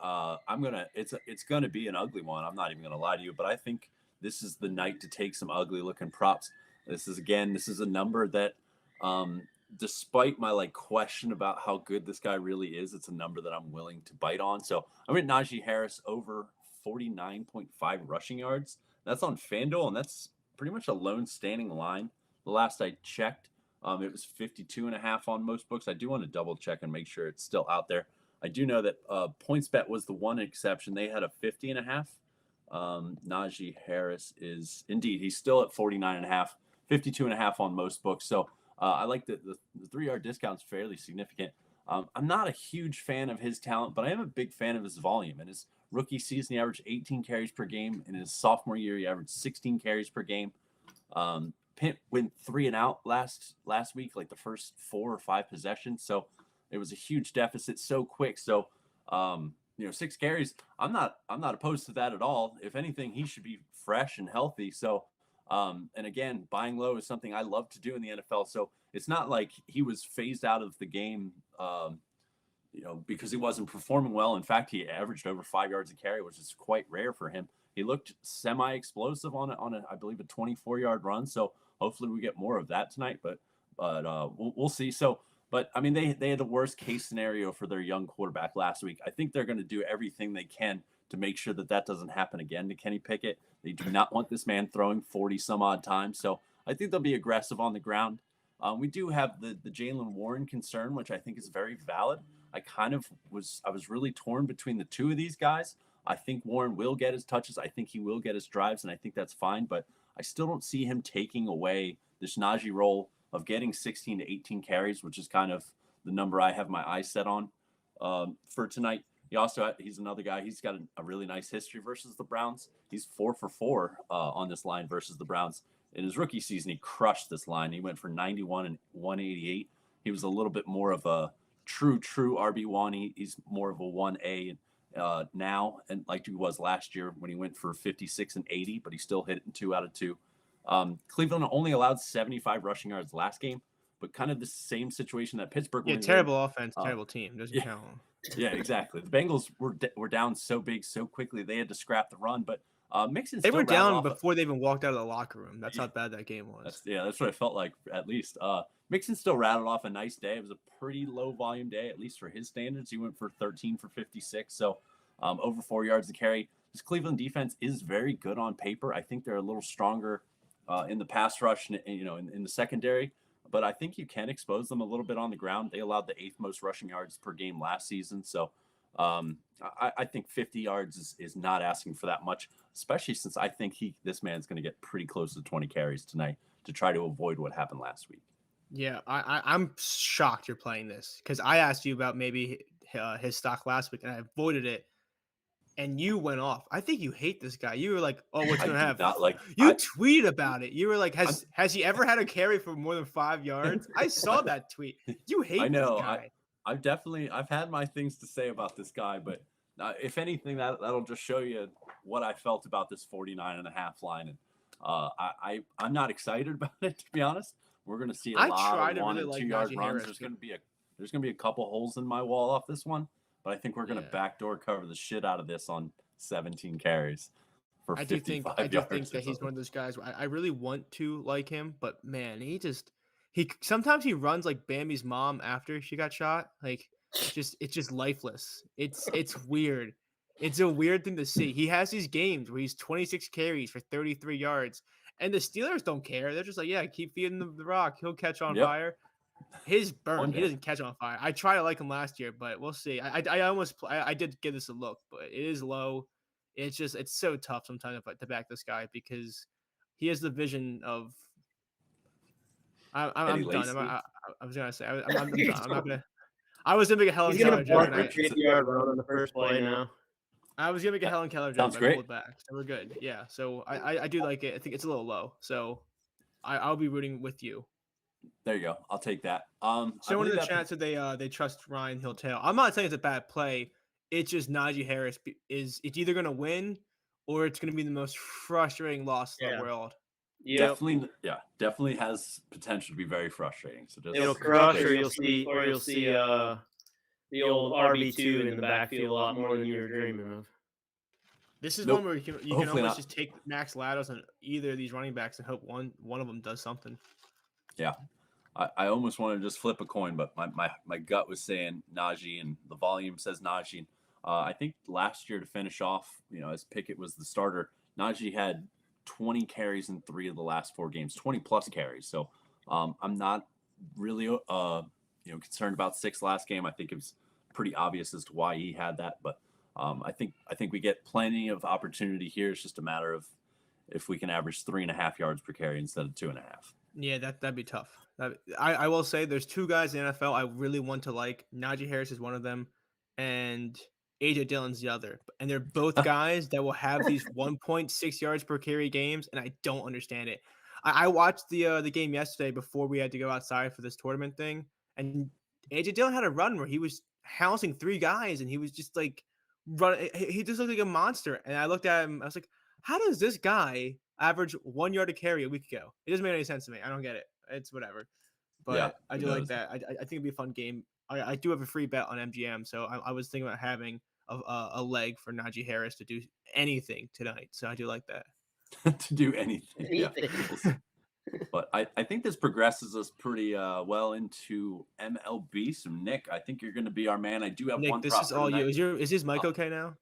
It's gonna be an ugly one. I'm not even gonna lie to you, but I think this is the night to take some ugly looking props. This is a number that, despite my question about how good this guy really is, it's a number that I'm willing to bite on. So I went Najee Harris over 49.5 rushing yards. That's on FanDuel, and that's pretty much a lone standing line. The last I checked, it was 52.5 on most books. I do want to double check and make sure it's still out there. I do know that PointsBet was the one exception. They had a 50.5. Najee Harris is indeed, he's still at 49.5, 52.5 on most books. So I like the 3-yard discount's fairly significant. I'm not a huge fan of his talent, but I am a big fan of his volume. In his rookie season, he averaged 18 carries per game. In his sophomore year, he averaged 16 carries per game. Pitt went 3 and out last week, like the first 4 or 5 possessions. So it was a huge deficit so quick. So 6 carries. I'm not opposed to that at all. If anything, he should be fresh and healthy. So and again, buying low is something I love to do in the NFL. So it's not like he was phased out of the game, because he wasn't performing well. In fact, he averaged over 5 yards a carry, which is quite rare for him. He looked semi-explosive on a I believe a 24-yard run. So hopefully we get more of that tonight. But we'll see. So, but I mean, they had the worst case scenario for their young quarterback last week. I think they're going to do everything they can to make sure that doesn't happen again to Kenny Pickett. They do not want this man throwing 40 some odd times. So I think they'll be aggressive on the ground. We do have the Jaylen Warren concern, which I think is very valid. I was really torn between the two of these guys. I think Warren will get his touches. I think he will get his drives, and I think that's fine. But I still don't see him taking away this Najee role of getting 16 to 18 carries, which is kind of the number I have my eyes set on for tonight. He's another guy. He's got a really nice history versus the Browns. He's 4 for 4 on this line versus the Browns. In his rookie season, he crushed this line. He went for 91 and 188. He was a little bit more of a true RB1. He's more of a 1A now, and like he was last year when he went for 56 and 80, but he still hit it in 2 out of 2. Cleveland only allowed 75 rushing yards last game, but kind of the same situation that Pittsburgh. Yeah, terrible offense, terrible team. Doesn't count. Yeah, exactly. The Bengals were down so big so quickly they had to scrap the run, but Mixon. They were down before they even walked out of the locker room. That's how bad that game was. That's what it felt like at least. Mixon still rattled off a nice day. It was a pretty low volume day, at least for his standards. He went for 13 for 56, so over 4 yards to carry. This Cleveland defense is very good on paper. I think they're a little stronger in the pass rush, and in the secondary. But I think you can expose them a little bit on the ground. They allowed the 8th most rushing yards per game last season. So I think 50 yards is not asking for that much, especially since I think this man's going to get pretty close to 20 carries tonight to try to avoid what happened last week. Yeah, I'm shocked you're playing this because I asked you about maybe his stock last week and I avoided it. And you went off. I think you hate this guy. You were like, "Oh, what's going to happen?" You tweeted about it. You were like, "Has he ever had a carry for more than 5 yards?" I saw that tweet. You hate this guy. I've had my things to say about this guy, but if anything, that'll just show you what I felt about this 49.5 line. And I'm not excited about it, to be honest. We're going to see a lot of 1 and 2 yard runs. There's going to be a couple holes in my wall off this one. But I think we're going to backdoor cover the shit out of this on 17 carries for 55 yards. I do think that he's one of those guys where I really want to like him, but man, he Sometimes he runs like Bambi's mom after she got shot. Like it's just lifeless. It's weird. It's a weird thing to see. He has these games where he's 26 carries for 33 yards, and the Steelers don't care. They're just like, yeah, keep feeding the rock. He'll catch on fire. His burn. He doesn't catch on fire. I tried to like him last year, but we'll see. I did give this a look, but it is low. It's so tough sometimes to back this guy because he has the vision of. I'm done. I was gonna say I'm done. I'm not gonna. I was gonna make a Helen Keller joke. He's gonna 50-yard run on the first play now. I was gonna make a Helen Keller joke. Sounds great. Pulled back. So we're good. Yeah. So I do like it. I think it's a little low. So I'll be rooting with you. There you go. I'll take that. Someone in the chat said they trust Ryan Hill-Tail. I'm not saying it's a bad play. It's just Najee Harris it's either gonna win or it's gonna be the most frustrating loss in the world. Yeah, definitely has potential to be very frustrating. So just it'll crush, or you'll see the old RB2 in the backfield a lot more than you were dreaming of. This is one where you can almost just take Max Lados on either of these running backs and hope one of them does something. Yeah, I almost wanted to just flip a coin, but my gut was saying Najee, and the volume says Najee. I think last year to finish off, as Pickett was the starter, Najee had 20 carries in 3 of the last 4 games, 20 plus carries. So I'm not really concerned about 6 last game. I think it was pretty obvious as to why he had that, but I think we get plenty of opportunity here. It's just a matter of if we can average 3.5 yards per carry instead of 2.5. Yeah, that'd be tough. I will say there's 2 guys in the NFL I really want to like. Najee Harris is one of them, and AJ Dillon's the other. And they're both guys that will have these 1.6 yards per carry games, and I don't understand it. I watched the game yesterday before we had to go outside for this tournament thing, and AJ Dillon had a run where he was housing 3 guys, and he was just like running. He just looked like a monster. And I looked at him, I was like, how does this guy average 1 yard a carry a week ago? It doesn't make any sense to me. I don't get it. It's whatever. But yeah, I do like that. I think it'd be a fun game. I do have a free bet on MGM, so I was thinking about having a leg for Najee Harris to do anything tonight. So I do like that. To do anything. Yeah. But I think this progresses us pretty well into MLB. So Nick, I think you're going to be our man. I do have Nick, one. This is all you. Is his mic okay now?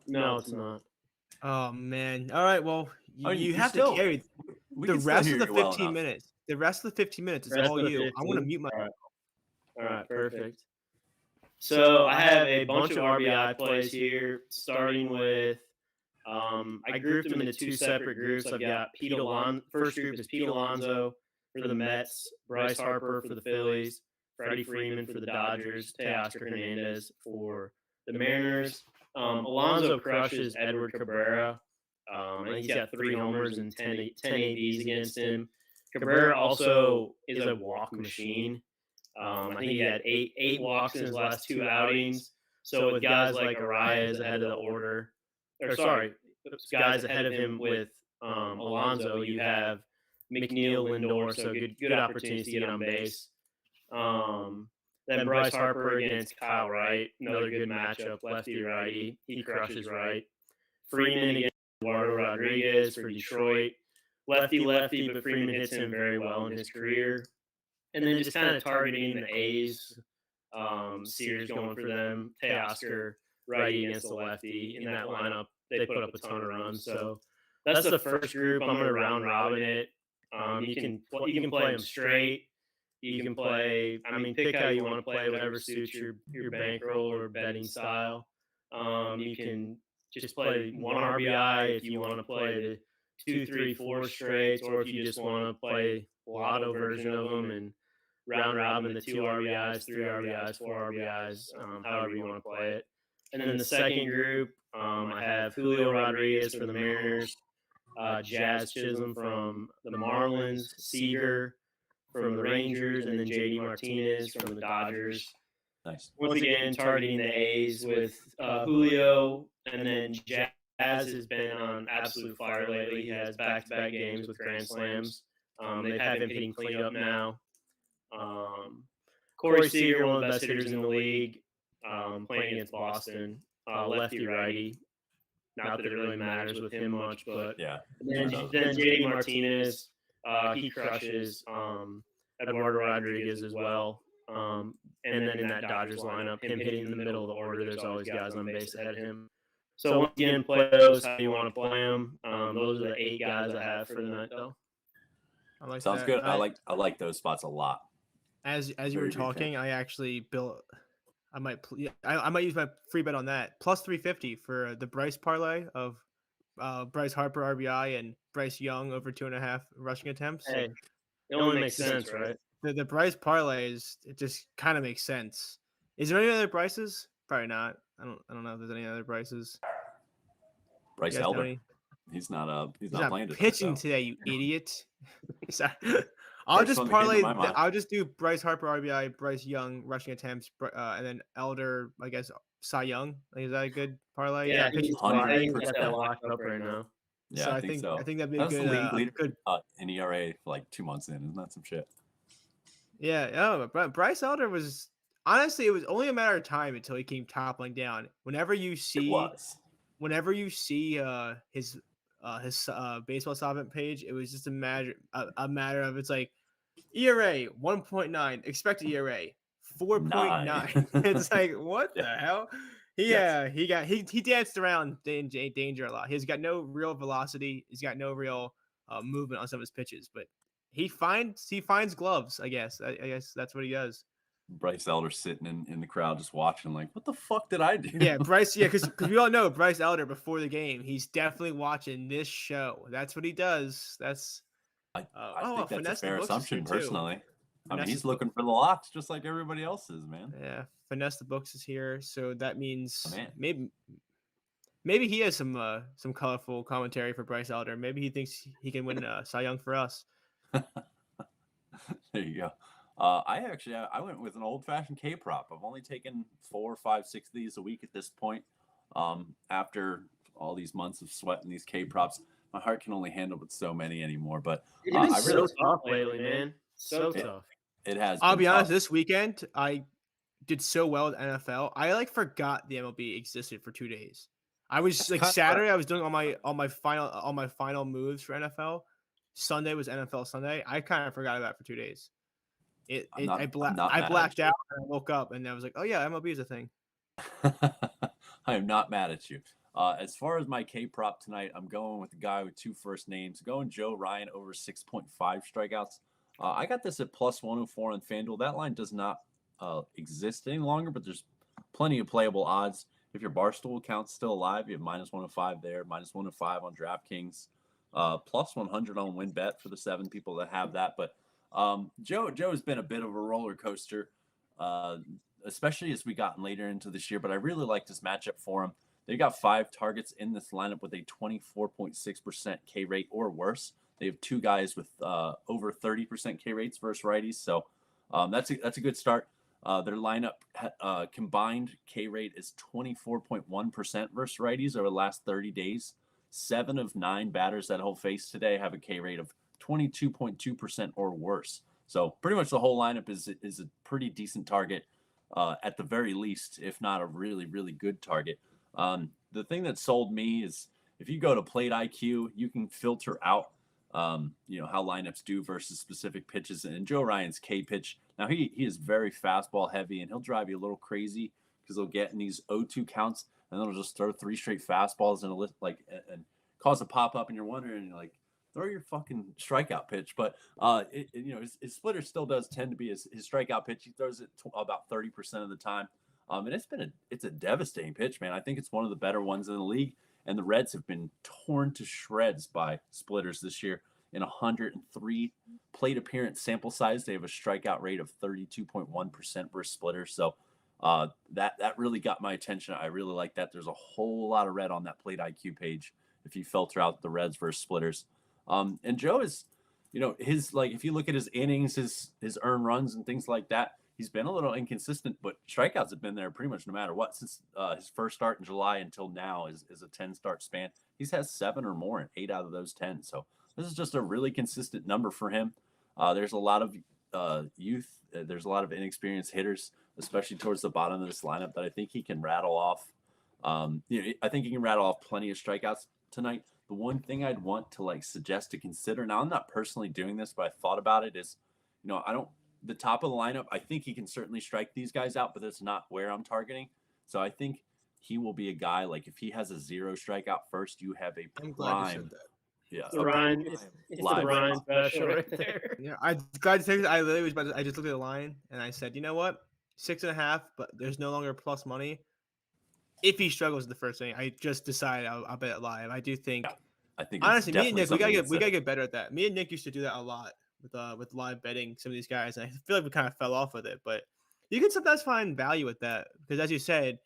No, it's not. Oh man! All right, well, you have still, to carry the rest of the 15 minutes. The rest of the 15 minutes is all you. I'm gonna mute my. All right, perfect. So I have a bunch of RBI plays here, starting with. I grouped them into 2 separate groups. I've got Pete Alonso. First group is Pete Alonso for the Mets, Bryce Harper for the Phillies, Freddie Freeman for the Dodgers, Teoscar Hernandez for the Mariners. Alonso crushes Edward Cabrera. I think he's got 3 homers and 10 ABs against him. Cabrera also is a walk machine. I think he had 8 walks in his last 2 outings. So with guys like Arias ahead of the order, guys ahead of him with Alonso, you have McNeil, Lindor, so good opportunities to get on base. Then Bryce Harper against Kyle Wright, another good matchup, lefty-righty. He crushes Wright. Freeman against Eduardo Rodriguez for Detroit. Lefty-lefty, but Freeman hits him very well in his career. And then just kind of targeting the A's, Sears going for them, Teoscar righty against the lefty. In that lineup, they put up a ton of runs. So that's the first group. I'm going to round robin it. You can play them straight. You can play, pick how you want to play, whatever suits your bankroll or betting style. You can just play 1 RBI if you want to play the 2, 3, 4 straights, or if you just want to play lotto version of them and round robin the 2 RBIs, 3 RBIs, 4 RBIs, however you want to play it. And then the second group, I have Julio Rodriguez for the Mariners, Jazz Chisholm from the Marlins, Seager from the Rangers, and then JD Martinez from the Dodgers. Nice. Once again, targeting the A's with Julio, and then Jazz has been on absolute fire lately. He has back-to-back games with grand slams. They've had him hitting cleanup now. Corey Seager, one of the best hitters in the league, playing against Boston, lefty-righty. Not that it really matters with him much, but yeah. Then JD Martinez, he crushes Eduardo Rodriguez as well. And then in that Dodgers lineup, him hitting in the middle of the order, there's always guys on base ahead of him. So once again, play those how you want to play them. Those are the 8 guys I have for the night, though. I like Sounds that. good. I like those spots a lot. As you Very were big fan. talking, I actually built. I might use my free bet on that plus 350 for the Bryce parlay of Bryce Harper RBI and Bryce Young over 2.5 rushing attempts. Hey, it only makes sense, right? The Bryce parlay it just kind of makes sense. Is there any other Bryces? Probably not. I don't know if there's any other Bryces. Bryce Elder. He's not playing pitching today, you idiot. Sorry. I'll just parlay. I'll just do Bryce Harper RBI, Bryce Young rushing attempts, and then Elder, I guess, Cy Young. Like, is that a good parlay? Yeah, I think got that locked up right now. Yeah, so I think so. I think that'd be That's a good. good in ERA for like 2 months in. Isn't that some shit? Yeah. Oh, but Bryce Elder was honestly, it was only a matter of time until he came toppling down. Whenever you see his baseball savant page, it was just a matter of it's like ERA 1.9, expected ERA 4.9. It's like, what the hell? He danced around danger a lot. He's got no real velocity. He's got no real movement on some of his pitches, but he finds gloves. I guess that's what he does. Bryce Elder sitting in the crowd just watching, like, what the fuck did I do? Yeah, Bryce. Yeah, because we all know Bryce Elder before the game. He's definitely watching this show. That's what he does. That's. I think that's a fair assumption, personally. I mean, he's looking for the locks just like everybody else is, man. Yeah, Finesse the Books is here, so that means maybe he has some colorful commentary for Bryce Elder. Maybe he thinks he can win Cy Young for us. There you go. I went with an old-fashioned K prop. I've only taken 4, 5, 6 of these a week at this point. After all these months of sweating these K props, my heart can only handle with so many anymore. But it's so tough lately, man. So tough. It has. I'll be honest. This weekend, I did so well with NFL. I forgot the MLB existed for 2 days. I was Saturday. I was doing all my final moves for NFL. Sunday was NFL Sunday. I kind of forgot about it for 2 days. I blacked out and I woke up and I was like, oh yeah, MLB is a thing. I am not mad at you. As far as my K prop tonight, I'm going with the guy with 2 first names. Going Joe Ryan over 6.5 strikeouts. I got this at plus 104 on FanDuel. That line does not exist any longer, but there's plenty of playable odds. If your Barstool account's still alive, you have minus 105 there, minus 105 on DraftKings, plus 100 on WinBet for the 7 people that have that. But Joe has been a bit of a roller coaster, especially as we gotten later into this year. But I really like this matchup for him. They got 5 targets in this lineup with a 24.6% K rate or worse. They have 2 guys with over 30% K rates versus righties, so that's a good start. Their lineup combined K rate is 24.1% versus righties over the last 30 days. 7 of 9 batters that he'll face today have a K rate of 22.2% or worse. So pretty much the whole lineup is a pretty decent target, at the very least, if not a really, really good target. The thing that sold me is if you go to Plate IQ, you can filter out how lineups do versus specific pitches. And Joe Ryan's K pitch, now he is very fastball heavy, and he'll drive you a little crazy because he'll get in these 0-2 counts, and then he'll just throw 3 straight fastballs and cause a pop up, and you're wondering, like, throw your fucking strikeout pitch. But his splitter still does tend to be his strikeout pitch. He throws it about 30% of the time. And it's a devastating pitch, man. I think it's one of the better ones in the league. And the Reds have been torn to shreds by splitters this year. In 103 plate appearance sample size, they have a strikeout rate of 32.1% versus splitters. So that really got my attention. I really like that. There's a whole lot of red on that Plate IQ page if you filter out the Reds versus splitters. And Joe is, if you look at his innings, his earned runs and things like that, he's been a little inconsistent, but strikeouts have been there pretty much no matter what. Since his first start in July until now is a 10-start span. He's had 7 or more in 8 out of those 10. So this is just a really consistent number for him. There's a lot of youth. There's a lot of inexperienced hitters, especially towards the bottom of this lineup, that I think he can rattle off. I think he can rattle off plenty of strikeouts tonight. The one thing I'd want to suggest to consider, now I'm not personally doing this, but I thought about it, is I don't. The top of the lineup, I think he can certainly strike these guys out, but that's not where I'm targeting. So I think he will be a guy like if he has a 0 strikeout first, you have a I'm glad you said prime. that. Yeah, It's the Ryan, it's the Ryan special right there. Yeah, I'm glad to say I literally was about to, I just looked at the line and I said, you know what, 6.5, but there's no longer plus money. If he struggles in the first inning, I just decided I'll bet it live. I do think, yeah. I think it's honestly, me and definitely Nick, we something gotta to get better at that. Me and Nick used to do that a lot with live betting some of these guys, and I feel like we kind of fell off with it. But you can sometimes find value with that because, as you said,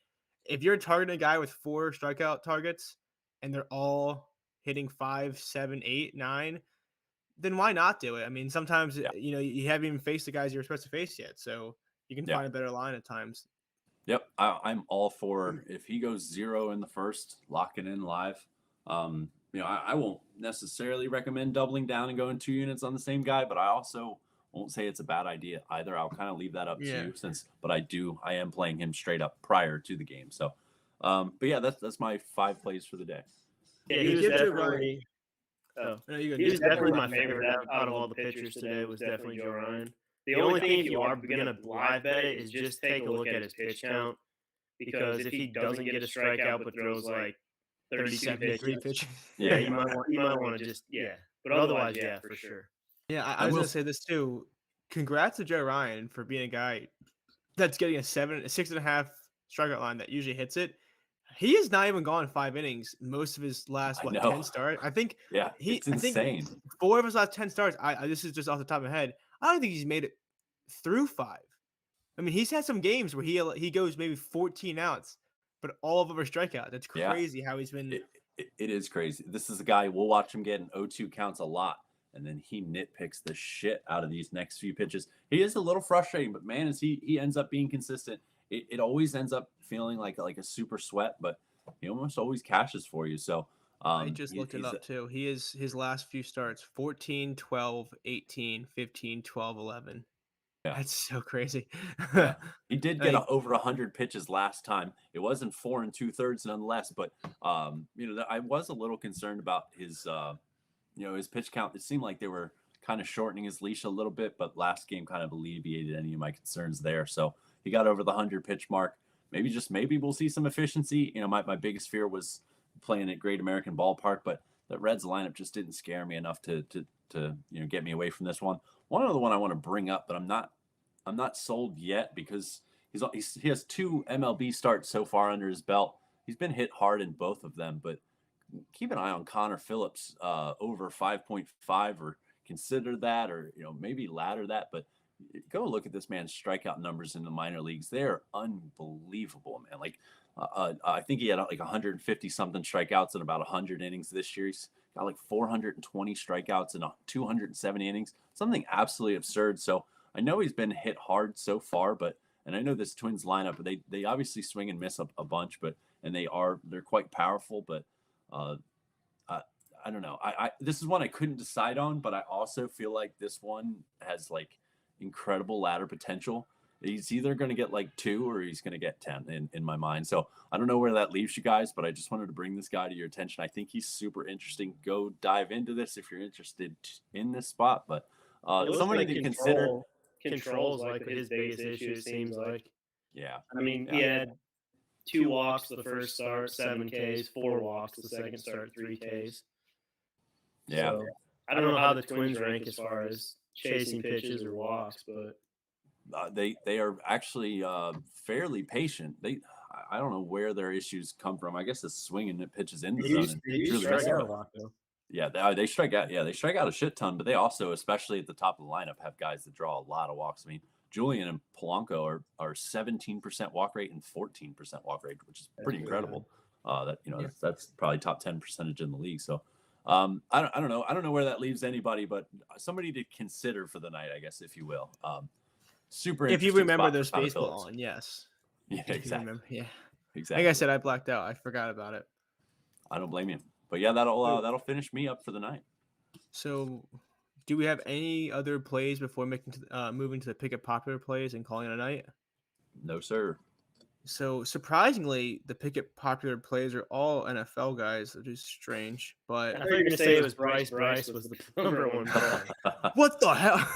if you're targeting a guy with 4 strikeout targets and they're all hitting 5, 7, 8, 9, then why not do it? I mean, sometimes Yeah. you haven't even faced the guys you're supposed to face yet, so you can Yeah. find a better line at times. Yep, I'm all for if he goes 0 in the first, lock it in live. I won't necessarily recommend doubling down and going 2 units on the same guy, but I also won't say it's a bad idea either. I'll kind of leave that up to you but I am playing him straight up prior to the game. So, but yeah, that's my 5 plays for the day. Yeah, he was definitely. Oh, No, you he was definitely my favorite out of all the pitchers today. Was definitely Joe Ryan. The only thing, if you are going to live bet it, is just take a look at his pitch count, because if he doesn't get a strikeout but throws like 37 pitches, yeah, you might want to just But otherwise, yeah, for sure. Yeah, I was gonna say this too. Congrats to Joe Ryan for being a guy that's getting a 6.5 strikeout line that usually hits it. He has not even gone 5 innings most of his last 10 starts. I think it's insane. I think 4 of his last 10 starts. I this is just off the top of my head. I don't think he's made it through 5. I mean, he's had some games where he goes maybe 14 outs, but all of them are strikeout. That's crazy how he's been. It is crazy. This is a guy, we'll watch him get an 0-2 counts a lot, and then he nitpicks the shit out of these next few pitches. He is a little frustrating, but man, as he ends up being consistent, it always ends up feeling like a super sweat, but he almost always cashes for you. So I just looked it up too. He is his last few starts 14, 12, 18, 15, 12, 11. Yeah. That's so crazy. Yeah. He did get over 100 pitches last time. It wasn't 4 2/3 nonetheless, but I was a little concerned about his his pitch count. It seemed like they were kind of shortening his leash a little bit, but last game kind of alleviated any of my concerns there. So he got over the 100 pitch mark. Maybe we'll see some efficiency. My biggest fear was playing at Great American Ballpark, but the Reds lineup just didn't scare me enough to get me away from this one. One other one I want to bring up, but I'm not sold yet because he has 2 MLB starts so far under his belt. He's been hit hard in both of them, but keep an eye on Connor Phillips over 5.5, or consider that, or maybe ladder that. But go look at this man's strikeout numbers in the minor leagues. They're unbelievable, man. Like I think he had like 150 something strikeouts in about 100 innings this year. He's got like 420 strikeouts in 270 innings. Something absolutely absurd. So I know he's been hit hard so far, and I know this Twins lineup, they obviously swing and miss a bunch, and they're quite powerful, but I don't know. This is one I couldn't decide on, but I also feel like this one has like incredible ladder potential. He's either going to get like 2 or he's going to get 10 in my mind. So I don't know where that leaves you guys, but I just wanted to bring this guy to your attention. I think he's super interesting. Go dive into this if you're interested in this spot, but somebody to consider. Controls like his biggest issue, it seems like. Yeah. I mean, he had 2 walks the first start, 7 Ks, 4 walks the second start, 3 Ks. Yeah. So, I don't know how the Twins rank as far as chasing pitches or walks, but they are actually fairly patient. I don't know where their issues come from. I guess the swinging that pitches in the zone. Yeah, they strike out. Yeah, they strike out a shit ton, but they also, especially at the top of the lineup, have guys that draw a lot of walks. I mean, Julian and Polanco are 17% walk rate and 14% walk rate, which is pretty incredible. That's probably top 10 percentage in the league. So I don't know. I don't know where that leaves anybody, but somebody to consider for the night, I guess, if you will. Super. If you remember there's baseball on, yes. Yeah, exactly. Exactly. Like I said, I blacked out. I forgot about it. I don't blame you. But yeah, that'll finish me up for the night. So, do we have any other plays before moving to the pick up popular plays and calling it a night? No, sir. So surprisingly, the Pickett popular plays are all NFL guys, which is strange. But I thought you were gonna say it was Bryce. Bryce was the number one play. what the hell?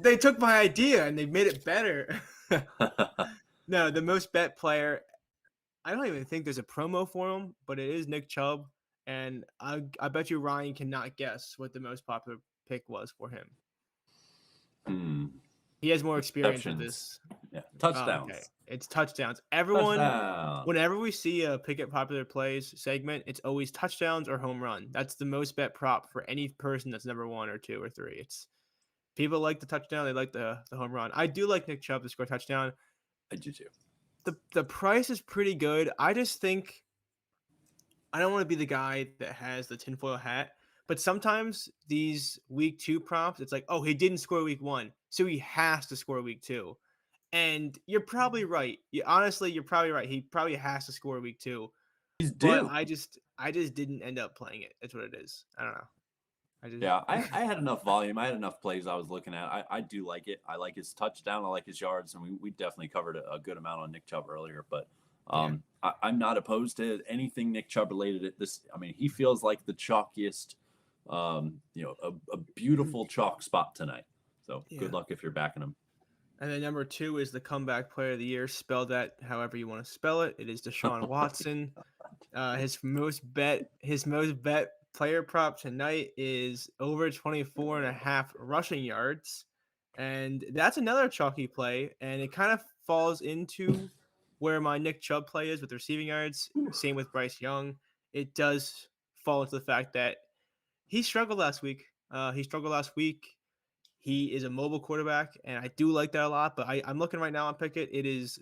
They took my idea and they made it better. No, the most bet player. I don't even think there's a promo for him, but it is Nick Chubb, and I bet you Ryan cannot guess what the most popular pick was for him. He has more experience with this. Yeah, touchdowns. Okay. It's touchdowns. Everyone, whenever we see a Pickett popular plays segment, it's always touchdowns or home run. That's the most bet prop for any person that's number 1 or 2 or 3. It's people like the touchdown, they like the home run. I do like Nick Chubb to score a touchdown. I do too. The price is pretty good. I just think I don't want to be the guy that has the tinfoil hat, but sometimes these week 2 props, it's like, oh, he didn't score week 1, so he has to score week 2. And you're probably right. Honestly, you're probably right. He probably has to score week 2. He's due. But I just didn't end up playing it. That's what it is. I don't know. I had enough volume. I had enough plays I was looking at. I do like it. I like his touchdown. I like his yards. And we definitely covered a good amount on Nick Chubb earlier. But I'm not opposed to anything Nick Chubb related at this. I mean, he feels like the chalkiest, a beautiful chalk spot tonight. So good luck if you're backing him. And then number 2 is the comeback player of the year. Spell that however you want to spell it. It is Deshaun Watson. His most bet player prop tonight is over 24.5 rushing yards. And that's another chalky play. And it kind of falls into where my Nick Chubb play is with receiving yards. Same with Bryce Young. It does fall into the fact that he struggled last week. He is a mobile quarterback, and I do like that a lot. But I'm looking right now on Pickett. It is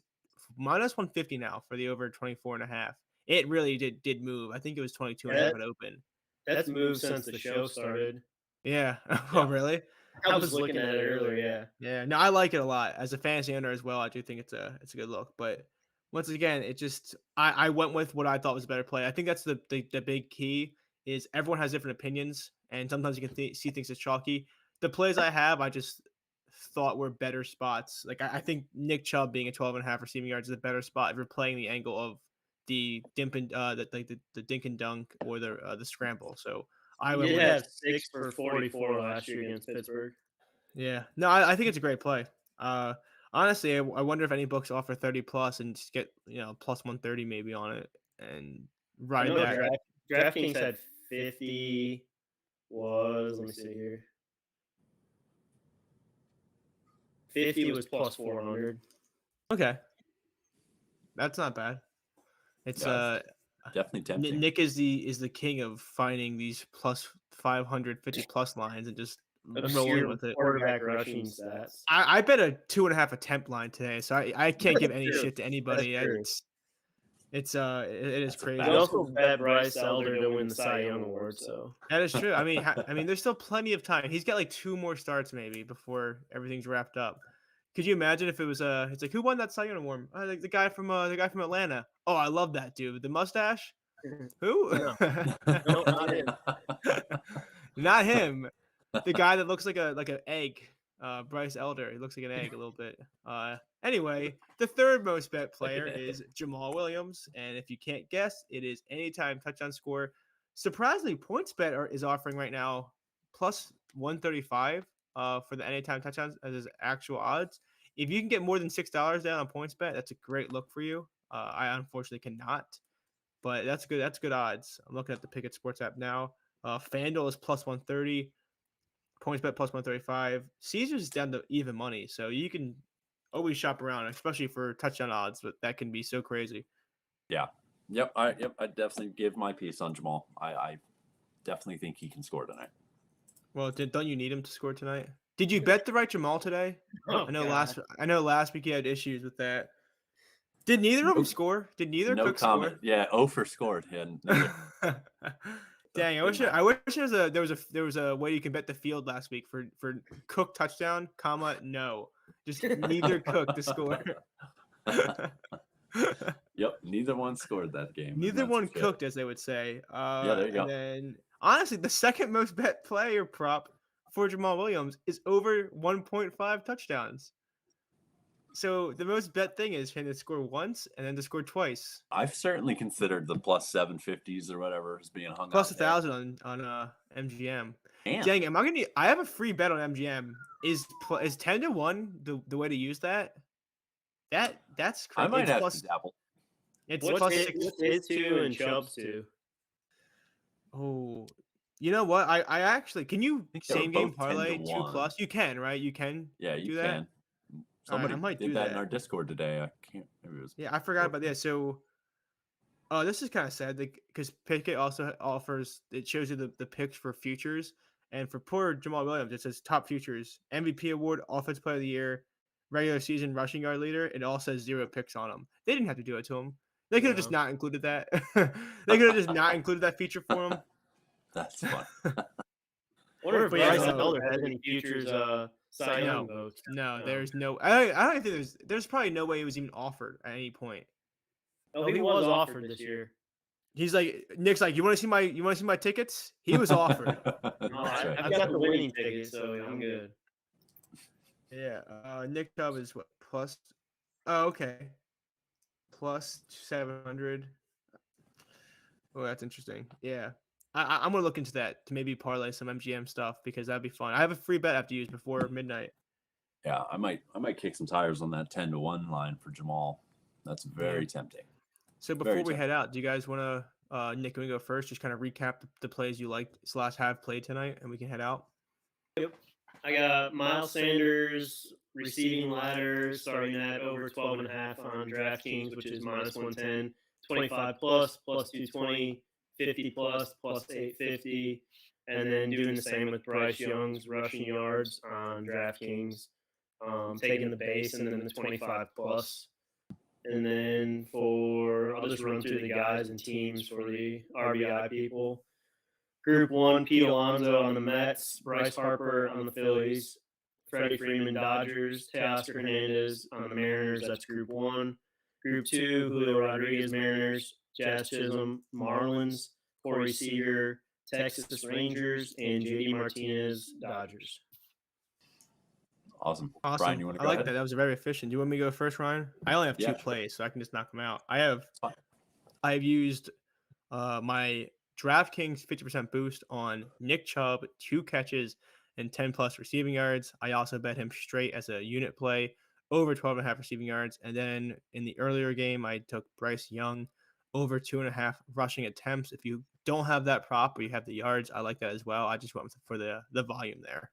minus 150 now for the over 24.5. It really did move. I think it was 22.5 at open. That's moved since the show started. Yeah. Oh, really? I was looking at it earlier. Yeah. No, I like it a lot as a fantasy owner as well. I do think it's a good look. But once again, it just I went with what I thought was a better play. I think that's the big key is everyone has different opinions, and sometimes you can see things as chalky. The plays I have, I just thought were better spots. Like I think Nick Chubb being a 12.5 receiving yards is a better spot if you're playing the angle of the dink and dunk or the scramble. So I would have 6 for 44 last year against Pittsburgh. Yeah, no, I think it's a great play. Honestly, I wonder if any books offer 30 plus and just get plus 130 maybe on it and ride that. DraftKings had 50 was let me see here. 50 was plus 400. Okay. That's not bad. It's definitely tempting. Nick is the king of finding these plus 550 plus lines and just rolling with it. Quarterback rushing stats. I bet a 2.5 attempt line today, so I can't give any shit to anybody. It is crazy. You also bet Bryce Elder to win the Cy Young Award, so that is true. I mean, there's still plenty of time. He's got like 2 more starts maybe before everything's wrapped up. Could you imagine if it was it's like who won that Cy Young Award? Like the guy from Atlanta. Oh, I love that dude. The mustache. Who? No, not him. Not him. The guy that looks like an egg. Bryce Elder. He looks like an egg a little bit. Anyway, the third most bet player is Jamal Williams, and if you can't guess, it is anytime touchdown score. Surprisingly, PointsBet is offering right now plus 135 for the anytime touchdowns as his actual odds. If you can get more than $6 down on PointsBet, that's a great look for you. I unfortunately cannot, but that's good. That's good odds. I'm looking at the Pickett Sports app now. FanDuel is plus 130. PointsBet plus 135. Caesars is down to even money, so you can always shop around, especially for touchdown odds. But that can be so crazy. Yeah. Yep. I definitely give my piece on Jamal. I definitely think he can score tonight. Well, don't you need him to score tonight? Did you bet the right Jamal today? Oh, I know last week you had issues with that. Did neither of them score? Did neither Cook comment. score? Yeah, Ofer scored. Dang, I wish there was a way you can bet the field last week for Cook touchdown, no. Just neither Cook to score. Yep, neither one scored that game. Neither one cooked, as they would say. Yeah, there you go. And then, honestly, the second most bet player prop for Jamal Williams is over 1.5 touchdowns. So the most bet thing is him to score once and then to score twice. I've certainly considered the plus 750s or whatever as being hung Plus out there. 1,000 on MGM. Damn. Dang, am I gonna? I have a free bet on MGM. Is 10-1 the way to use that? That's crazy. I might It's have plus, to dabble. It's What's plus his, 6. what's his 2 and Chubb's 2? Oh, you know what? I actually can you think they were same game both 10 to parlay 2 1. plus? You can, right? You can. Yeah, you do that? can. Somebody might did do that in that. our Discord today. I can't. Maybe it was. Yeah, I forgot about that. So, this is kind of sad because Pickett also offers. It shows you the picks for futures, and for poor Jamal Williams, it says top futures, MVP award, offensive player of the year, regular season rushing yard leader. It all says 0 picks on them. They didn't have to do it to him. They could have just No. not included that. They could have just not included that feature for him. That's fun. Wonder if But yeah, Bryce no. Elder has any futures Cy Young votes. No, No. there's no. I don't think there's probably no way he was even offered at any point. Oh, he was offered this year. He's like Nick's like, you want to see my tickets? He was offered. No, That's right. I've got the winning ticket, so I'm good. Yeah, Nick Chubb is what plus? Oh, okay, plus 700. Oh, that's interesting. Yeah, I'm gonna look into that to maybe parlay some MGM stuff because that'd be fun. I have a free bet I have to use before midnight. Yeah, I might kick some tires on that 10-1 line for Jamal. That's very tempting. So before we head out, do you guys want to, Nick, can we go first? Just kind of recap the plays you liked / have played tonight, and we can head out. Yep. I got Miles Sanders receiving ladder starting at over 12.5 on DraftKings, which is minus 110, 25 plus, plus 220, 50 plus, plus 850, and then doing the same with Bryce Young's rushing yards on DraftKings, taking the base and then the 25 plus. And then I'll just run through the guys and teams for the RBI people. Group 1, Pete Alonso on the Mets, Bryce Harper on the Phillies, Freddie Freeman Dodgers, Teoscar Hernandez on the Mariners. That's Group 1. Group 2, Julio Rodriguez Mariners, Jazz Chisholm Marlins, Corey Seager Texas Rangers, and JD Martinez Dodgers. Awesome. Ryan, you want to go I like ahead? that. That was very efficient. Do you want me to go first, Ryan? I only have 2 plays, so I can just knock them out. I've used my DraftKings 50% boost on Nick Chubb, 2 catches and 10 plus receiving yards. I also bet him straight as a unit play over 12.5 receiving yards. And then in the earlier game, I took Bryce Young over 2.5 rushing attempts. If you don't have that prop or you have the yards, I like that as well. I just went for the volume there.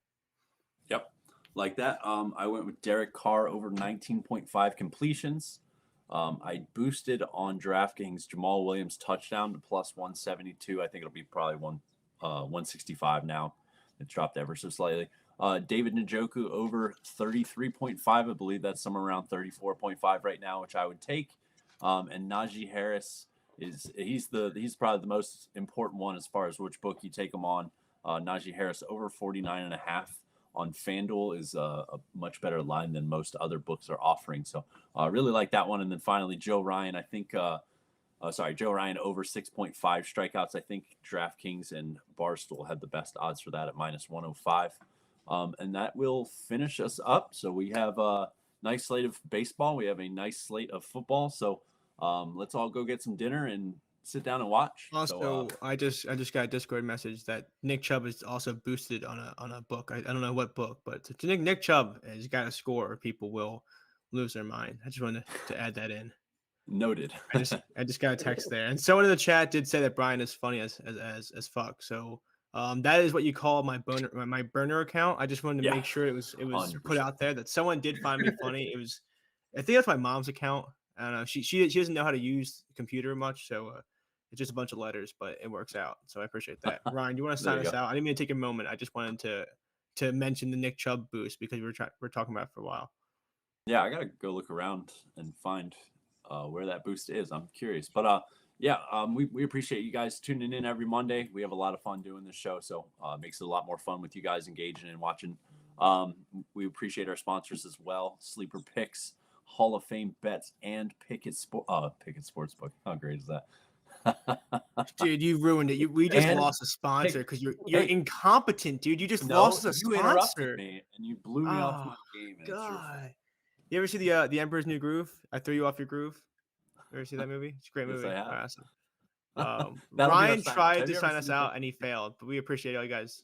Yep. Like that. I went with Derek Carr over 19.5 completions. I boosted on DraftKings Jamal Williams touchdown to plus 172. I think it'll be probably 165 now. It dropped ever so slightly. David Njoku over 33.5. I believe that's somewhere around 34.5 right now, which I would take. And Najee Harris he's probably the most important one as far as which book you take him on. Najee Harris over 49.5 on FanDuel is a much better line than most other books are offering. So I really like that one. And then finally, Joe Ryan, I think, Joe Ryan over 6.5 strikeouts. I think DraftKings and Barstool had the best odds for that at minus 105. And that will finish us up. So we have a nice slate of baseball. We have a nice slate of football. So let's all go get some dinner and sit down and watch. Also, I just got a Discord message that Nick Chubb is also boosted on a book. I don't know what book, but Nick Chubb has got a score or people will lose their mind. I just wanted to add that in. Noted. I just got a text there, and someone in the chat did say that Brian is funny as fuck. So that is what you call my burner account. I just wanted to make sure it was 100%. Put out there that someone did find me funny. It was, I think that's my mom's account. I don't know. She doesn't know how to use the computer much, so it's just a bunch of letters, but it works out. So I appreciate that. Ryan, do you want to sign us out? I didn't mean to take a moment. I just wanted to mention the Nick Chubb boost because we're talking about it for a while. Yeah, I gotta go look around and find where that boost is. I'm curious, but we appreciate you guys tuning in every Monday. We have a lot of fun doing this show, so it makes it a lot more fun with you guys engaging and watching. We appreciate our sponsors as well: Sleeper Picks, Hall of Fame Bets, and Pickett Sportsbook. How great is that? Dude, you ruined it. We just lost a sponsor because you're incompetent, dude. You just lost a sponsor. You interrupted me and you blew me off my game. God. You ever see the Emperor's New Groove? I threw you off your groove. You ever see that movie? It's a great Yes, movie. I have. Awesome. That'll be our Ryan sign-off. tried Have to you ever sign us seen the- out and he failed, but we appreciate all you guys.